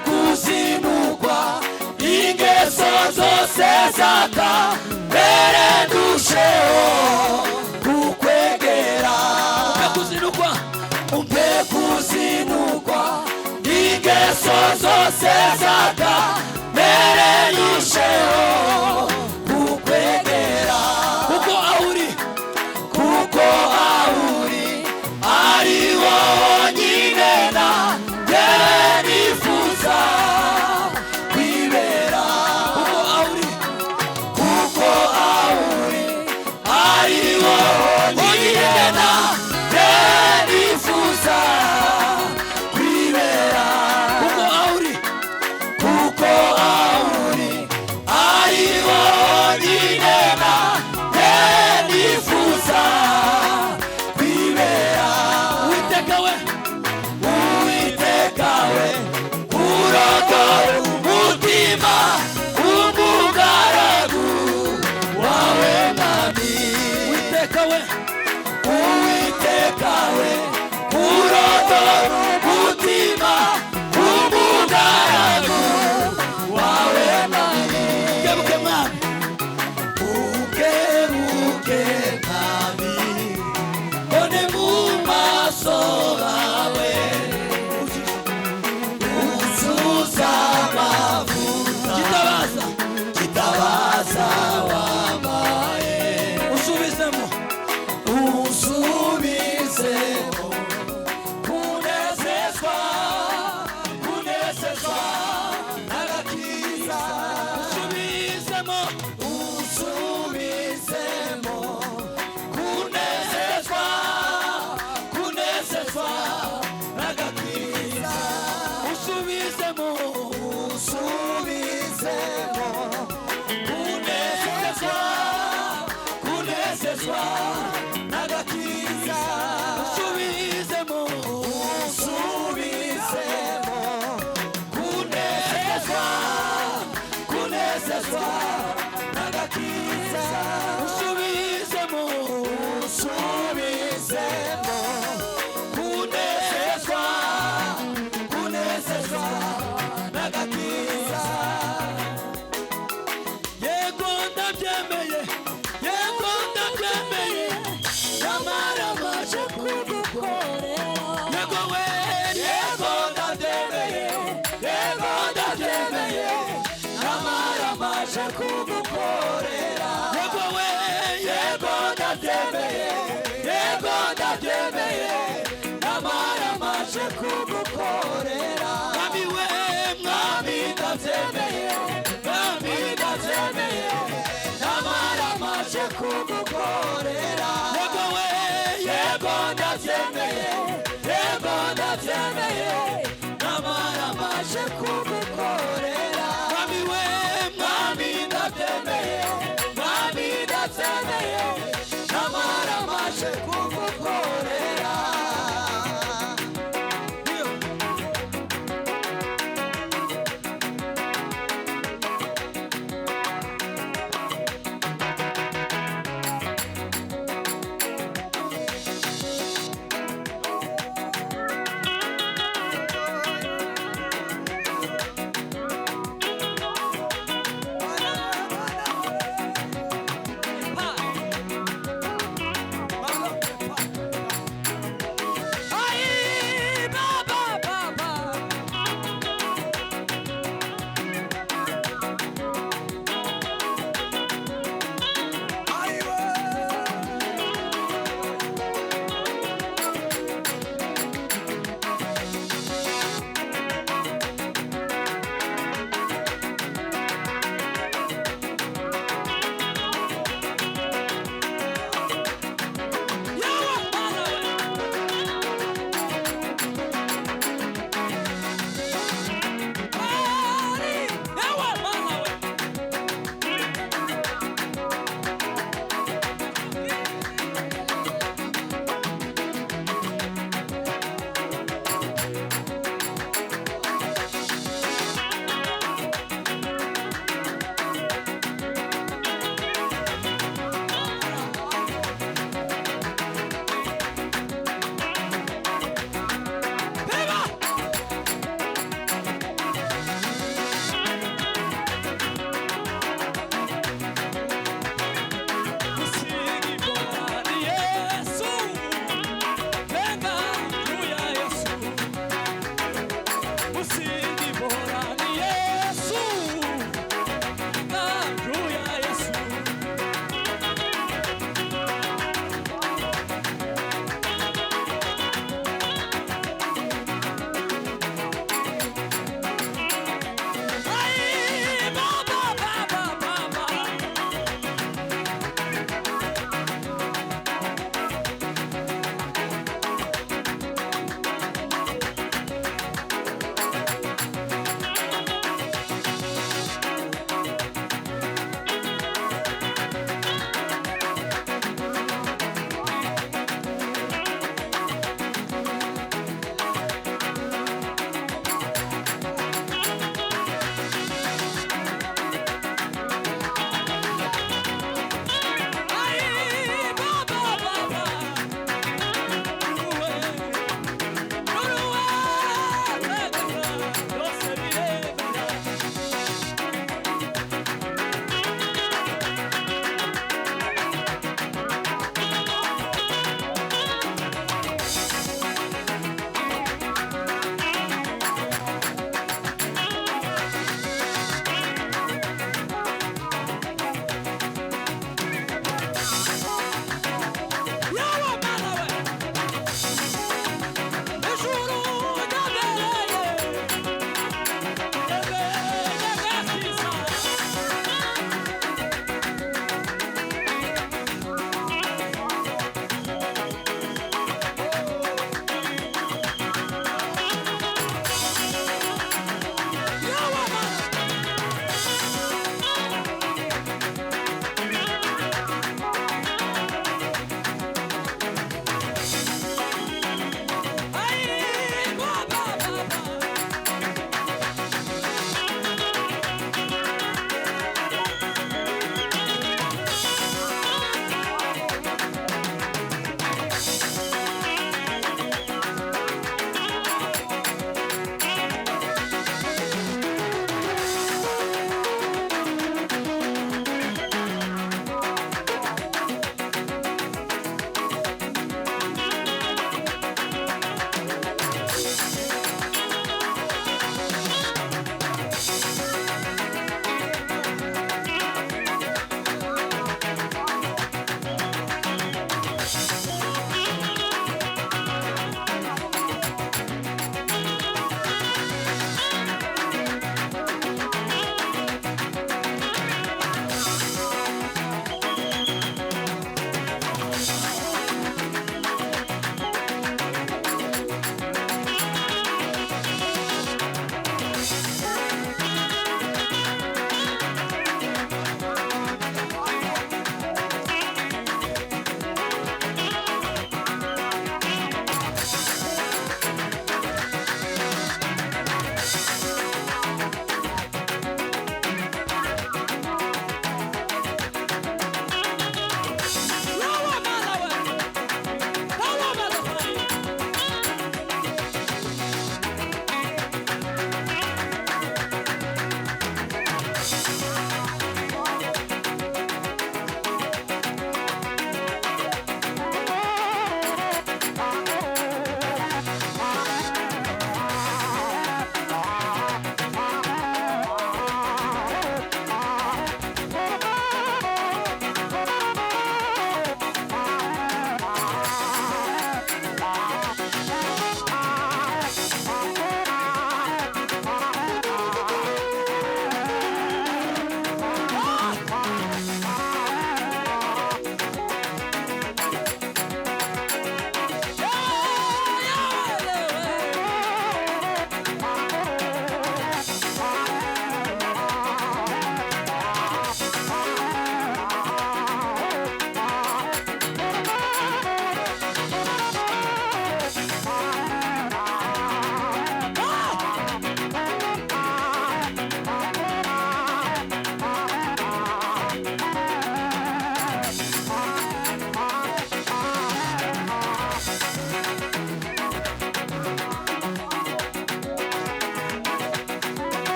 kuzinukwa ingeso zose zaka mbere ndusheho kukwegera umpe kuzinukwa ingeso zose zaka mbere ndusheho kukwegera kuko ahuri ari wonyine nanjye nifuza kwibera kuko ahuri ari wonyine nanjye nifuza kwibera kuko ahuri ari wonyine nanjye nifuza kwibera Uwitekawe urogora umutima w'umugaragu wawe Mwami Uwitekawe urogora umutima w'umugaragu wawe Mwami Ukebuke Mwami One mu maso hawe uzuza amavuta kitabaza wambaye usubizemo kunezezwa n'agakiza usubizemo kunezezwa n'agakiza usubizemo kunezezwa n'agakiza usubizemo kunezezwa n'agakiza usubizemo kunezezwa n'agakiza yego ndabyemeye nyamara maje kugukorera yego we yego ndabyemeye nyamara maje kugukorera yego we yego ndabyemeye nyamara maje kugukorera Mwami we Mwami ndabyemeye nyamara maje kugukorera yego we yego ndabyemeye nyamara maje kugukorera Mwami we Mwami ndabyemeye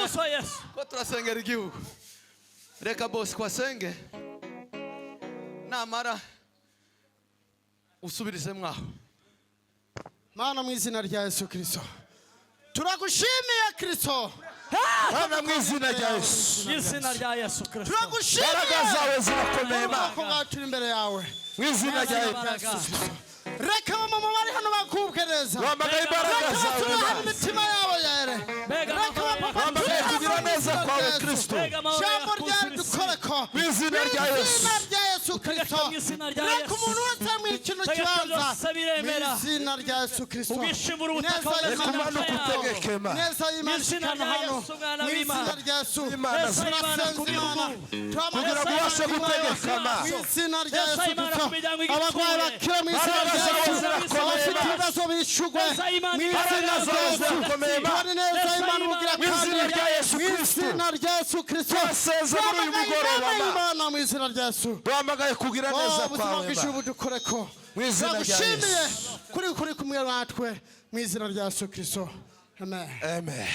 Yesu wa Yesu. Ko turasengera igihugu. Reka boss kwasenge. Namara usubirize mwaho. Mana mu izina rya Yesu Kristo. Turagushimiye Kristo. Mana mu izina rya Yesu. Izina rya Yesu Kristo. Turagushimiye. Imbaraga zawe zirakomeye Mana. Ko turi imbere yawe. Mu izina rya Yesu. Reka mama bari hano bakubwereza. Wambaye imbaraga zawe Mana. Imitima yabo yere. Reka mama wambaye kugira neza kwawe Kristo. Jambo ryawe dukoreko. Mu izina rya Yesu. Izina rya Yesu Kristo. Reka umuntu wese mu ikintu kibanza. Mu izina rya Yesu Kristo. Ubishimura ubutaka Reka umwana ukutegeke Mana. Neza y'Imana hano. Mu izina rya Yesu. Imana kugira ngo ubashe gutegeka Mana. Mu izina rya Yesu Kristo. Abagwayi bakira mu izina rya Yesu. Abafite ibibazo bishugwe. Mu izina rya Yesu. Bari neza Imana ubugira kandi. Mu izina rya Yesu Kristo. Mu izina rya Yesu Kristo. Baseze muri uyu mugoroba Imana mu izina rya Yesu. wambaye kugira neza kwawe Mana. Ubudukoreko. Mu izina rya Yesu. Kuri kumwe natwe mu izina rya Yesu Kristo. Amen. Amen.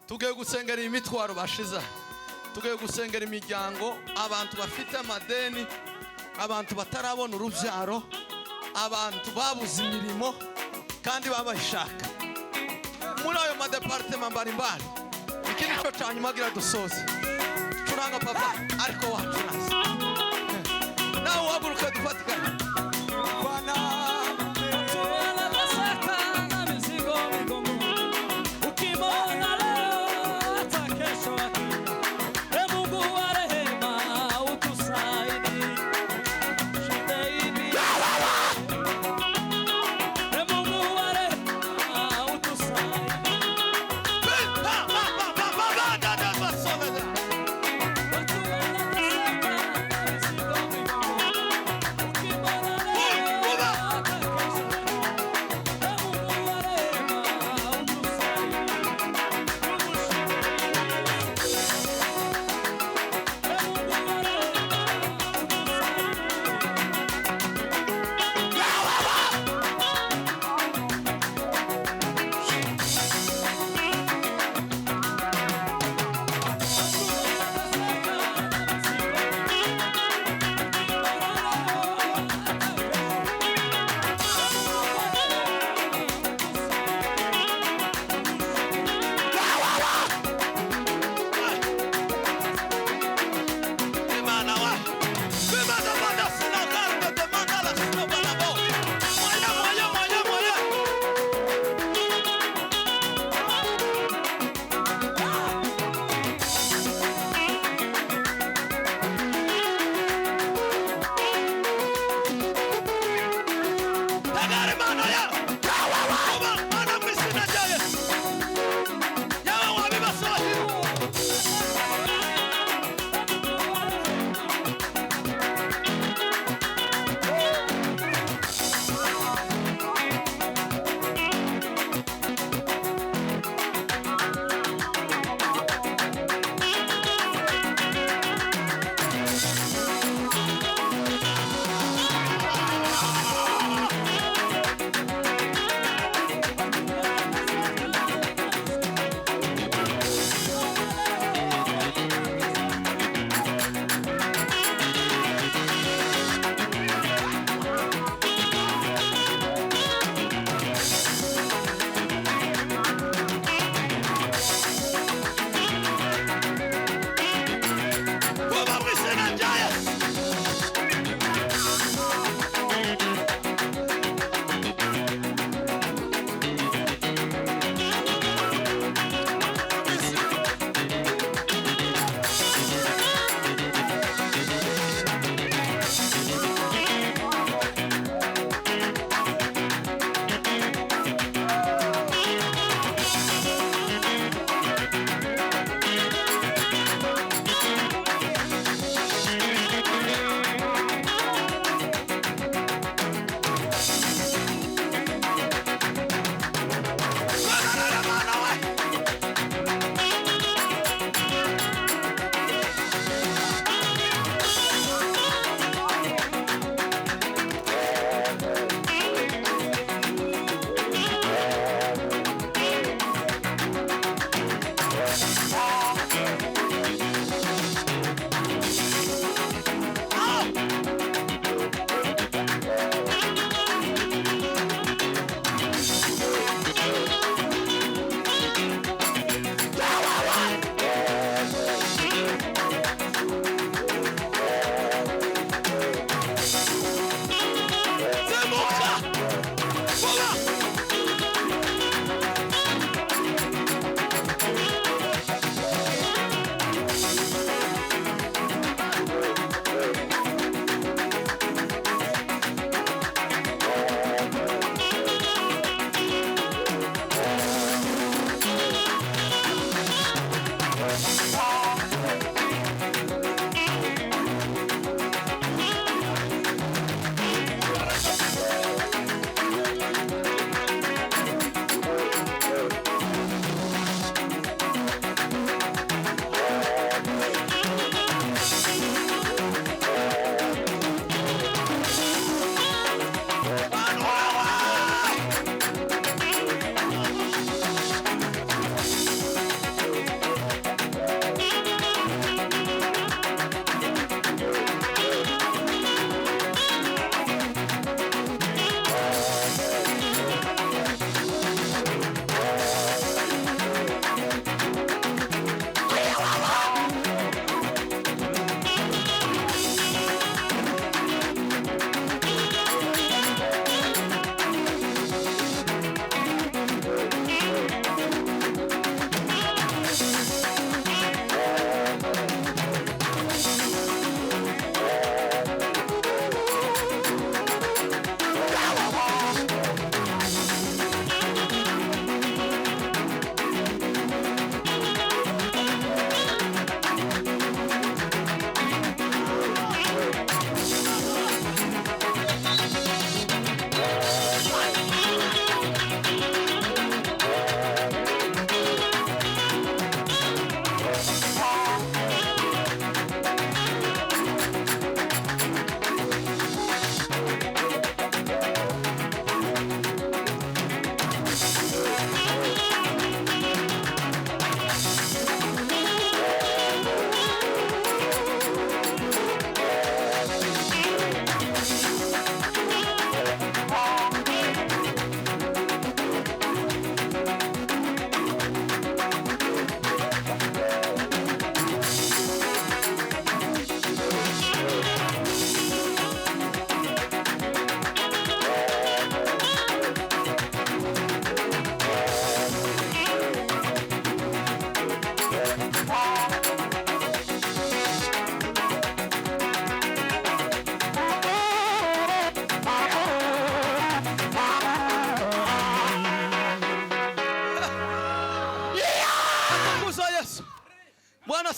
Tugiye gusengera imitwaro bashiza. Tugiye gusengera imiryango, abantu bafite amadeni, abantu batarabona urubyaro, abantu babuze imirimo kandi babashaka. Muri ayo madepartema mbarimbari. Iki nico cyanyuma gira dusoze. Curanga papa ariko wacuraza. Nawe waguruka dufatikana. Bwana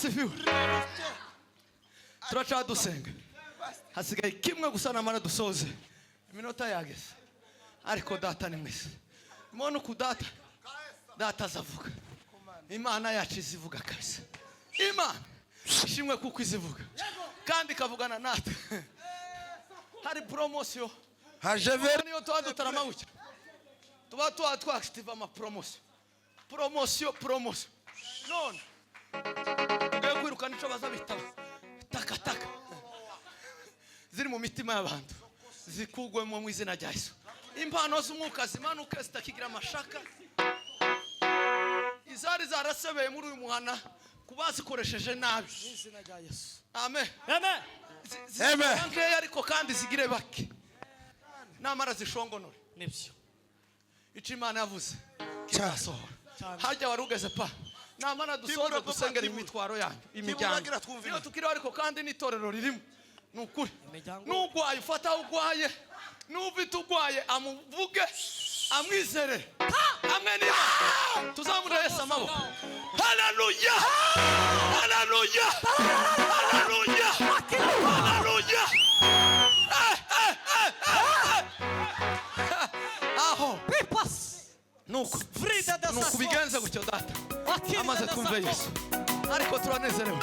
asifiwe. Turacadusenga. Hasigaye kimwe gusa namara dusoze. Iminota yageze. Ariko data ni mwese. Mbona ku data azavuga. Imana yacu izivuga kabisa. Imana ishimwe kuko izivuga. Kandi ikavugana natwe. Hari promotion. haje veri Niyo Turataramye gutya. Tuba twactive ama promotion. Promotion. None. Ngiye kwirukana ico bazabitaba. Taka. Ziri mu mitima y'abantu. Zikugwemo mu izina rya Yesu. Impano z'umwuka zimanuke zitakigira amashaka. Izari zarasebeye muri uyu muhana kubazikoresheje nabi. Izina rya Yesu. Amen. Amen. Amen. Ngeya ariko kandi zigire bake. Namara zishongonore. Nibyo. Ico Imana yavuze. Kirasohora. Hajya warugeze pa. Namara dusoze Tibura dusengera papa, imitwaro yanyu. Tibura Imiryango. gira twumvire. Niyo tukiriho ariko kandi n'itorero ririmo. Nukuri. Imiryango. Nugwaye ufata ugwaye. Nufite ugwaye amuvuge. Amwizere. Amen. Tuzamure Yesu amaboko. Hallelujah. Hallelujah. Hallelujah. Hallelujah. Aho. Nuko bigenze gutyo data. Amaze kumva Yesu. Ariko turanezerewe.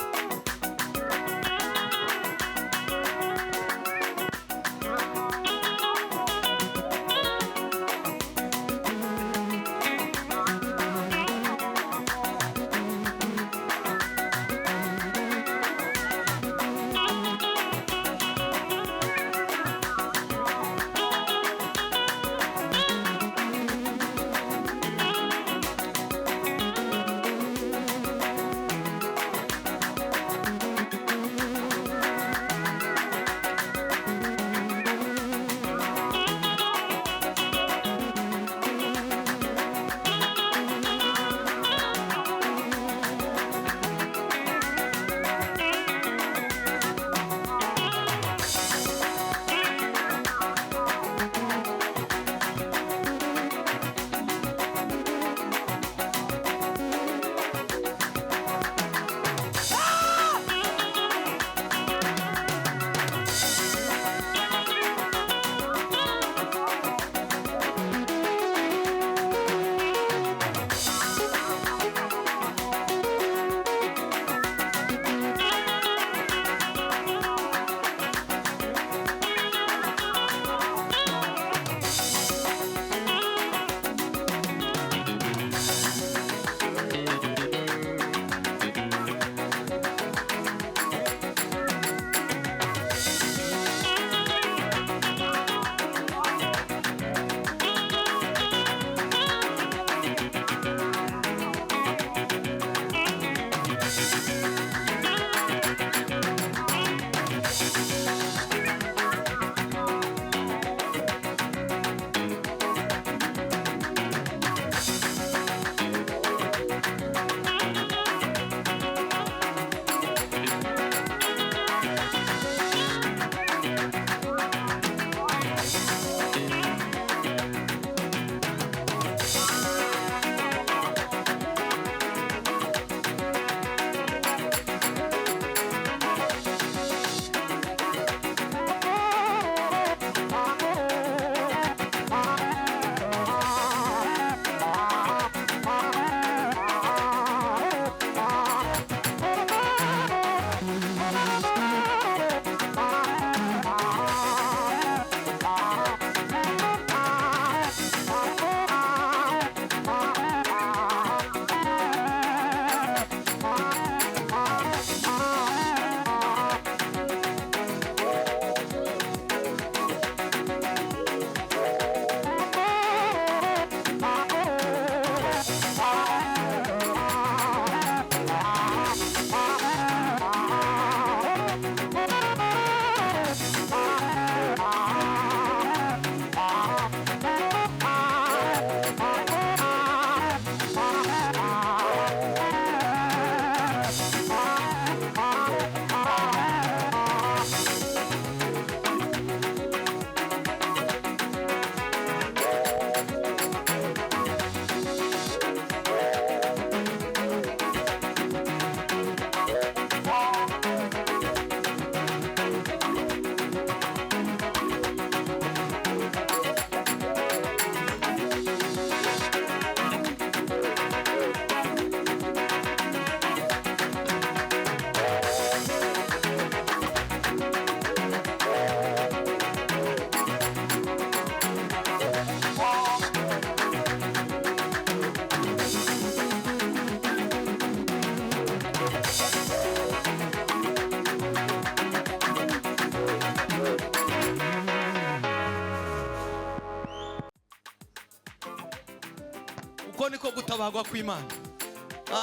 uko niko gutabagwa kw'Imana.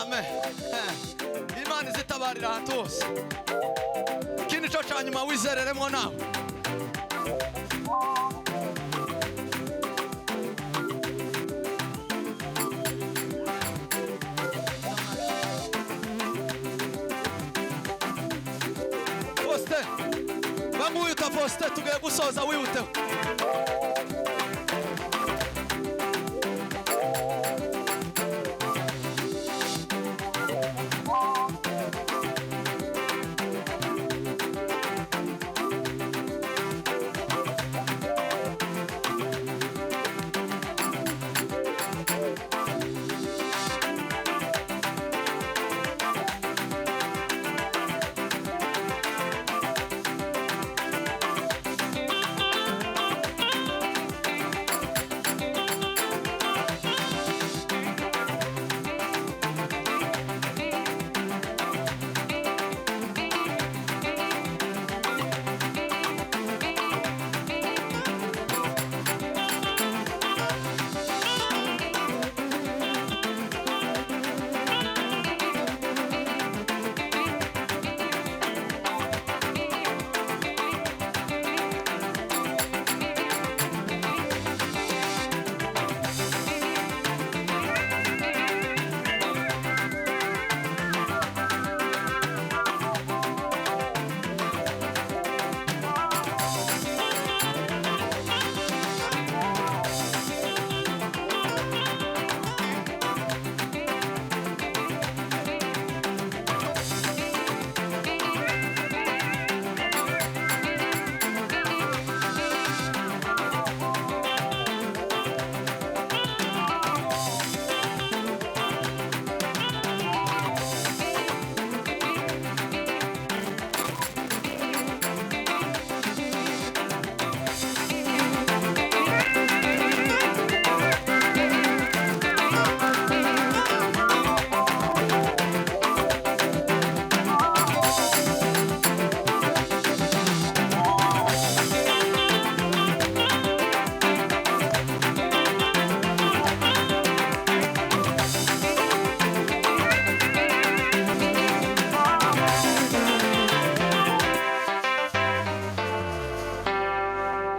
Amen. Imana izitabarira ahantu hose. Ikindi cyo cyanyuma wizereremo nawe. Faustin, bamwita Faustin, tugiye gusoza wihuteho.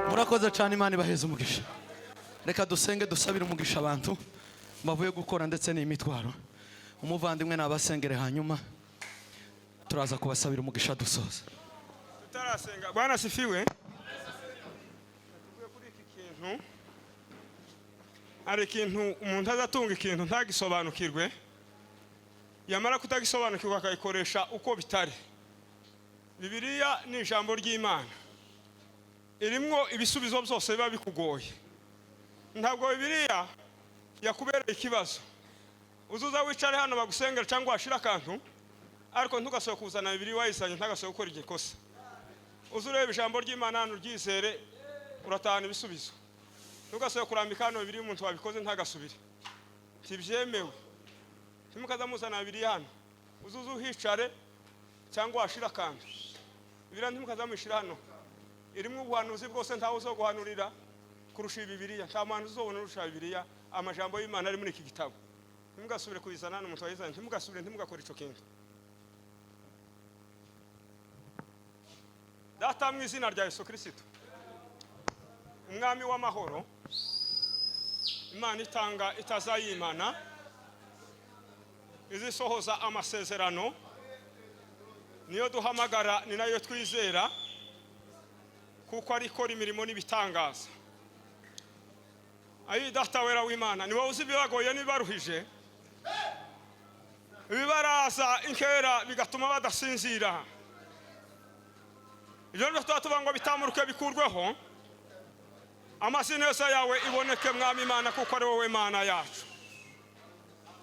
murakoze cyane. Imana ibaheze umugisha. Reka dusenge dusabire umugisha abantu bavuye gukora ndetse n'imitwaro. Umuvandimwe nabasengere hanyuma turaza kubasabira umugisha dusoza. Tutarasenga Bwana sifiwe. Tuvuye kuri iki kintu ari ikintu umuntu azatunga ikintu ntagisobanukirwe, yamara kutagisobanukirwa akayikoresha uko bitari. Bibiliya ni ijambo ry'Imana, irimwo ibisubizo byose biba bikugoye. Ntabwo Bibiliya yakubereye ikibazo uzuza wicare hano bagusengera cyangwa washira akantu ariko ntugasohoye kuzana Bibiliya wayisanye ntagasohoye gukora igikosa. Uzurebe ijambo ry'Imana hano ryizere uratahana ibisubizo. Ntugasohoye kurambika hano Bibiliya umuntu wabikoze ntagasubire, tibyemewe. Timukaza muzana Bibiliya hano uzuza uhicare cyangwa washira akantu. Bibiliya ntimukaza mwishira hano, irimwo ubuhanuzi bwose ntawe uzo guhanurira kurusha Bibiliya. Nta muntu uzobona urusha Bibiliya amajambo y'Imana ari muri iki gitabo. Ntimugasubire kuyizana hano umuntu wayizanye, ntimugasubire ntimugakora ico kintu. Data mu izina rya Yesu Kristo, umwami w'amahoro, Imana itanga itazayimana, izisohoza amasezerano, niyo duhamagara ni nayo twizera kuko ari ikora imirimo n'ibitangaza. Ayi data wera w'Imana, ni wowe uzi ibibagoye n'ibibaruhije, ibibaraza inkera bigatuma badasinzira. Ibyo nibyo tuba ngo bitamuruke bikurweho, amasineza yawe iboneke mwami Imana kuko ari wowe Mana yacu.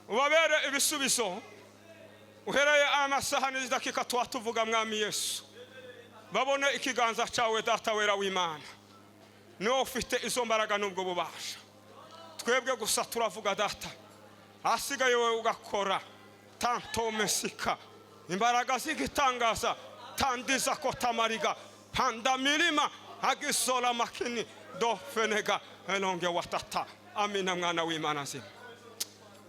Ubabere ibisubizo uhereye amasaha n'idakika tuvuga mwami Yesu, babone ikiganza cyawe data wera w'Imana. Niwe ufite izo mbaraga n'ubwo bubasha. Twebwe gusa turavuga data, hasigaye wowe ugakora tanto mesika, imbaraga zigitangaza tandiza kotamariga panda milima hagisola makini do fenega elonge watata. Amina mwana w'Imana nzima.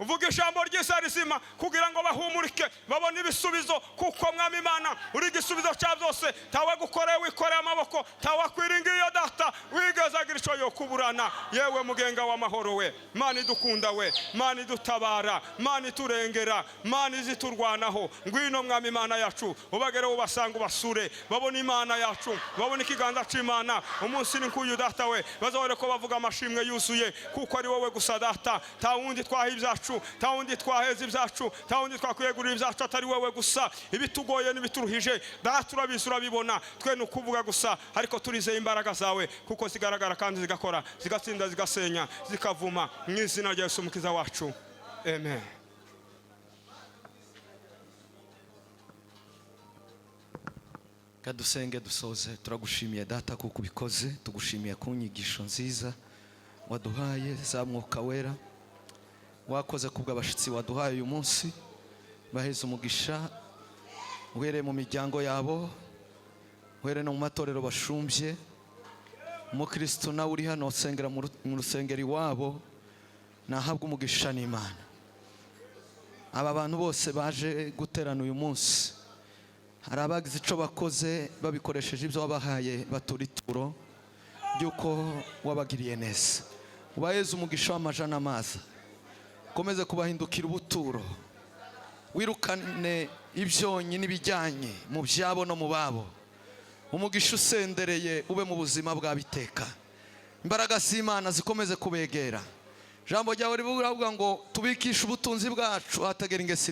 uvuga ijambo ry'isa rizima kugira ngo bahumurike babone ibisubizo kuko mwami Imana uri igisubizo cya byose tawe gukoreye wikoreye amaboko tawe kwiringiye data wigezagira icyo yo kuburana yewe mugenga w'amahoro we Mana idukunda we Mana idutabara Mana iturengera Mana iziturwanaho ngwino mwami Imana yacu ubagere ubasanga ubasure babone Imana yacu babone ikiganza cy'Imana umunsi n'inkuyu data we bazabone ko bavuga amashimwe yuzuye kuko ari wowe gusa data ta wundi twaha ibyacu ta wundi twaheza ibyacu ta wundi twakwegurira ibyacu atari wowe gusa ibitugoye n'ibituruhije data urabisura bibona twe nukuvuga gusa ariko turizeye imbaraga zawe kuko zigaragara kandi zigakora zigatsinda zigasenya zikavuma mu izina rya Yesu umukiza wacu amen. Kadusenge dusoze turagushimiye data kuko ubikoze tugushimiye ku nyigisho nziza waduhaye za mwuka wera wakoze kubwa abashitsi waduhaye uyu munsi baheze umugisha uhereye mu miryango yabo uhereye no mu matorero bashumbye umukristo nawe uri hano usengera mu rusengero iwabo nahabwa umugisha n'Imana. Aba bantu bose baje guterana uyu munsi hari abagize icyo bakoze babikoresheje ibyo wabahaye batura ituro by'uko wabagiriye neza ubaheze umugisha w'amajana amaza ukomeze kubahindukira ubuturo wirukane ibyonyi n'ibijyanye mu byabo no mu babo umugisha usendereye ube mu buzima bw'abiteka imbaraga z'Imana zikomeze kubegera ijambo ryawe rivuga ngo tubikishe ubutunzi bwacu hatagera ingesi